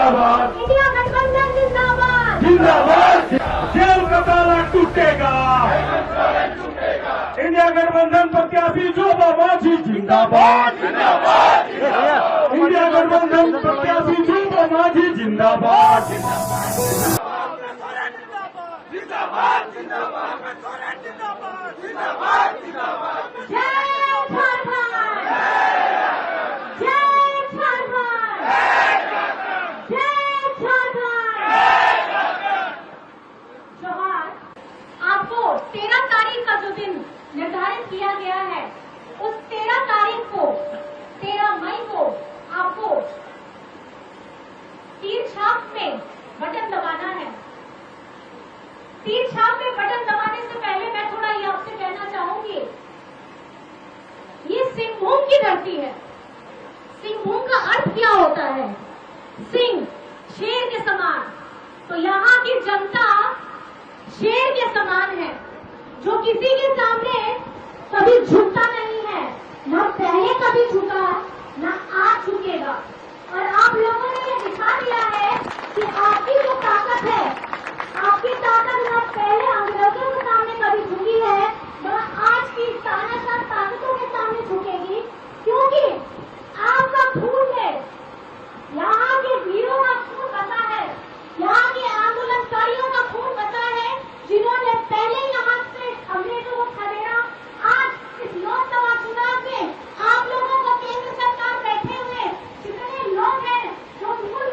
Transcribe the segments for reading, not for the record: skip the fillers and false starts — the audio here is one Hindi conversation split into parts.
जिंदाबाद, इंडिया गठबंधन जिंदाबाद, जिंदाबाद। जेल का ताला टूटेगा, इंडिया गठबंधन प्रत्याशी शोभा माझी जिंदाबाद, जिंदाबाद। इंडिया गठबंधन प्रत्याशी शोभा माझी जिंदाबाद, जिंदाबाद, जिंदाबाद। आपको 13 तारीख का जो दिन निर्धारित किया गया है, उस 13 तारीख को, 13 मई को आपको तीर छाप में बटन दबाना है। तीर छाप में बटन दबाने से पहले मैं थोड़ा ये आपसे कहना चाहूंगी, ये सिंहभूम की धरती है। सिंहभूम का अर्थ क्या होता है? सिंह, शेर के समान। तो यहाँ की जनता शेर के समान है, जो किसी के सामने कभी झुकता नहीं है, न पहले कभी झुका, न आज झुकेगा। और आप लोगों ने ये दिखा दिया है कि आपकी जो ताकत है, आपकी ताकत न पहले अंग्रेजों के सामने कभी झुकी है, न आज की तानाशाह ताकतों के सामने झुकेगी, क्योंकि आपका खून है, यहाँ के वीरों का खून बचा है, यहाँ के आंदोलनकारियों का खून बचा है, जिन्होंने पहले यहाँ से अंग्रेजों को खदेड़ा। आज इस लोकसभा चुनाव में आप लोगों को केंद्र सरकार बैठे हुए जितने लोग हैं जो मूल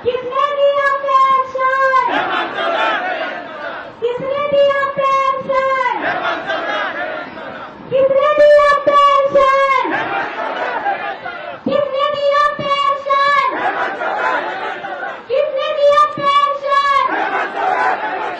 किसने दिया पेंशन? किसने दिया पेंशन? किसने दिया पेंशन? किसने दिया पेंशन? किसने दिया पेंशन?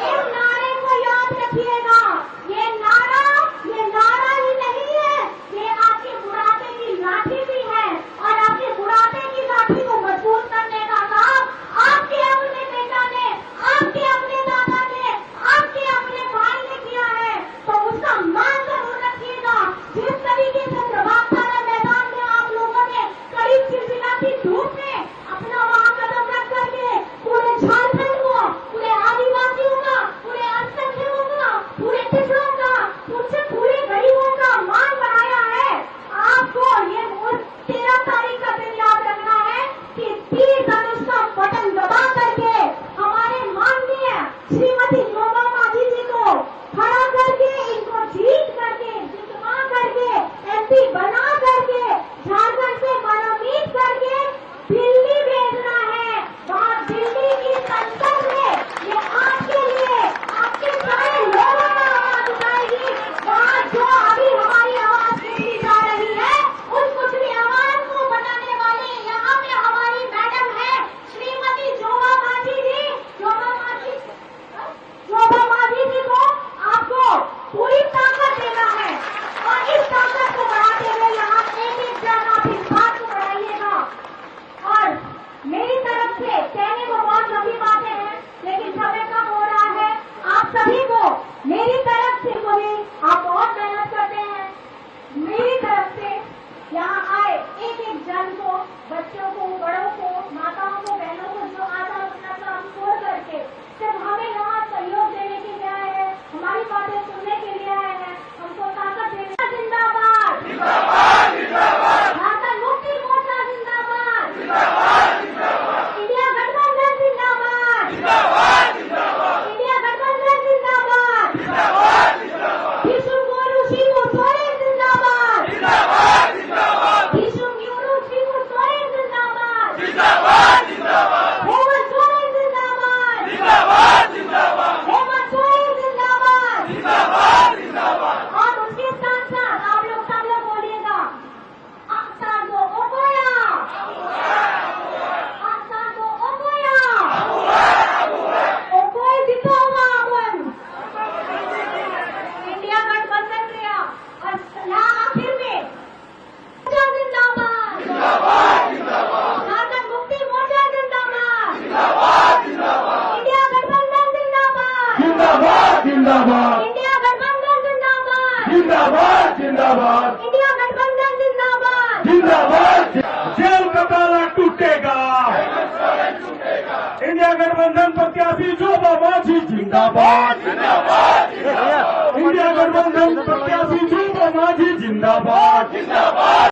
इस नारे को याद रखिएगा। ये नारा ही नहीं है, ये आपके बुढ़ापे की लाठी भी है। और आपके बुढ़ापे की लाठी को मजबूत करने का काम आपके अपने बेटा ने, आपके अपने दादा ने, आपके अपने भाई ने किया है। तो उसका मान जरूर रखिएगा। जिस तरीके से प्रभात तारा मैदान में आप लोगों ने करीब चिलचिलाती धूप में अपना वहां कदम रख करके पूरे झारखंड को, पूरे आदिवासियों का, पूरे अल्पसंख्यकों का, पूरे पिछड़ों का, पूरे गरीबों का मान बढ़ाया है। आपको ये 13 तारीख का दिन याद रखना है कि तीर धनुष का बटन दबा करके हमारे माननीय श्रीमती शोभा मांझी जी को खड़ा करके, इनको जीत करके, जितवा करके, एमपी बना करके, झारखंड से मनोनीत करके दिल्ली भेजना है। वहाँ दिल्ली की संसद में ये आपके लिए, आपके सारे लोगों का आवाज उठाएगी। वहाँ जो अभी हमारी आवाज सुनी जा रही है, उस कुचली आवाज को बनाने वाले यहाँ पे हमारी मैडम है श्रीमती शोभा मांझी जी। शोभा मांझी जी को आपको पूरी ताकत देना है और इस ताकत को बढ़ाते हुए यहाँ एक जन आप इस बात को बढ़ाइएगा। और मेरी तरफ से कहने को बहुत लंबी बातें हैं, लेकिन समय कम हो रहा है। आप सभी को मेरी तरफ से भी, आप बहुत मेहनत करते हैं, मेरी तरफ से यहाँ आए एक जन को, बच्चों को, बड़ों को, माताओं को, बहनों को, जो आधा अपना काम छोड़ करके सिर्फ हमें यहाँ सहयोग देने के लिए आए हैं, हमारी बातें सुनने के लिए आए हैं, हमको ताकत देने। जिंदाबाद, झारखंड मुक्ति मोर्चा जिंदाबाद, इंडिया गठबंधन जिंदाबाद, इंडिया गठबंधन जिंदाबाद, भीष्म गुरु शिबू सोरेन जिंदाबाद, भीष्म गुरु शिबू सोरेन जिंदाबाद, हेमंत सोरेन जिंदाबाद, हेमंत सोरेन जिंदाबाद। और उसके साथ साथ आप लोग सब लोग बोलिएगा, Aksango Okoya, Aksango Okoya, Okoy जितोगा अपन। इंडिया गठबंधन किया और यहाँ आखिर में जिंदाबाद, झारखंड मुक्ति मोर्चा जिंदाबाद, इंडिया गठबंधन जिंदाबाद, इंडिया गठबंधन जिंदाबाद, इंडिया गठबंधन जिंदाबाद। जेल का ताला टूटेगा, इंडिया गठबंधन प्रत्याशी शोभा मांझी जिंदाबाद, इंडिया गठबंधन